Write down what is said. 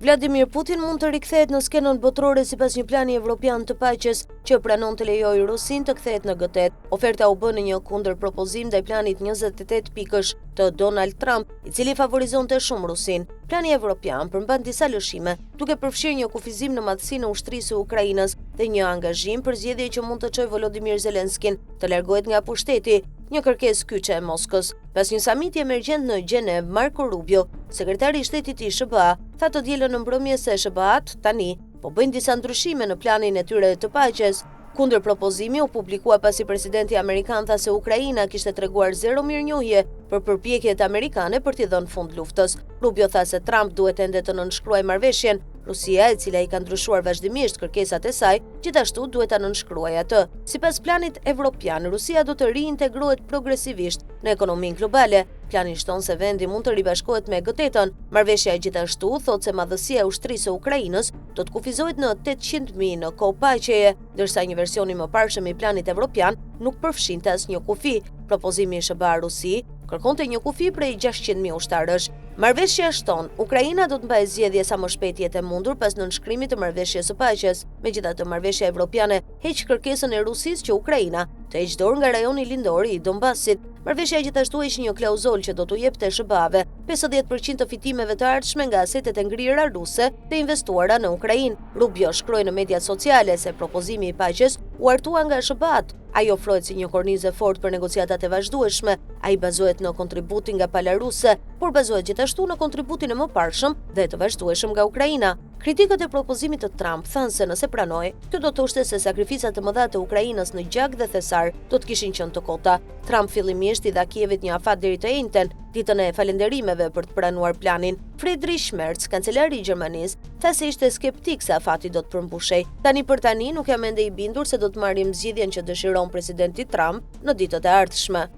Vladimir Putin mund të rikthehet në skenën botërore sipas një plani evropian të paqes që pranon të lejojë Rusin të kthehet në G8. Oferta u bë në një kundërpropozim ndaj planit 28 pikësh të Donald Trump, i cili favorizonte shumë Rusin. Plani evropian përmban disa lëshime, duke përfshirë një kufizimin në madhësinë e ushtrisë së Ukrainës dhe një angazhim për zgjedhje që mund të çojë Volodymyr Zelenskin të largohet nga pushteti, një kërkesë kyçe e Moskës. Pas një samiti emergjent në Gjenev, Marco Rubio, sekretari i shtetit i SBA, tha të dielën në mbrëmje se SBA-t tani po bëjnë disa ndryshime në planin e tyre të paqes. Kundërpropozimi u publikua pasi presidenti amerikan tha se Ukraina kishte treguar zero mirënjohje për përpjekjet amerikane për t'i dhënë fund luftës. Rubio tha se Trump duhet ende të nënshkruajë marrëveshjen. Rusia, e cila i ka ndryshuar vazhdimisht kërkesat e saj, gjithashtu duhet ta nënshkruajë atë. Sipas planit evropian, Rusia do të riintegrohet progresivisht në ekonominë globale. Plani shton se vendi mund të ribashkohet me G8-ën. Marrëveshja gjithashtu thotë se madhësia e ushtrisë së Ukrainës do të kufizohet në 800.000 në kohë paqeje, ndërsa një version i mëparshëm i planit evropian nuk përfshinte asnjë kufi. Propozimi i SBA-Rusi kërkonte një kufi prej 600.000 ushtarësh. Marrëveshja shton, Ukraina do të mbajë zgjedhje sa më shpejt jetë e mundur pas nënshkrimit të marrëveshjes së paqes. Megjithatë, marrëveshja evropiane heq kërkesën e Rusisë që Ukraina të heqë dorë nga rajoni lindor i Donbasit. Marrëveshja gjithashtu ishte një klauzol që do t'u jepte SBA-ve 50% të fitimeve të ardhshme nga asetet e ngrirëra ruse të investuara në Ukrainë. Rubio shkroi në mediat sociale se propozimi i paqes u artua nga SBA-t. Ai ofrohet si një kornizë fortë për negociatat e vazhdueshme. Ai bazohet në kontributin nga pala ruse, por bazohet gjithashtu në kontributin e mëparshëm dhe të vazhdueshëm nga Ukraina. Kritikët e propozimit të Trump thanë se nëse pranoi, kjo do të thoshte se sakrificat të mëdha të Ukrainës në gjak dhe thesar do të kishin qenë të kota. Trump fillimisht i dha Kievit një afat deri të njëjtën, ditën e falënderimeve për të pranuar planin. Friedrich Merz, kancelari i Gjermanisë, tha se ishte skeptik se afati do të përmbushej. Tani për tani nuk jam ende i bindur se do të marrim zgjidhjen që dëshiron presidenti Trump në ditët e ardhshme.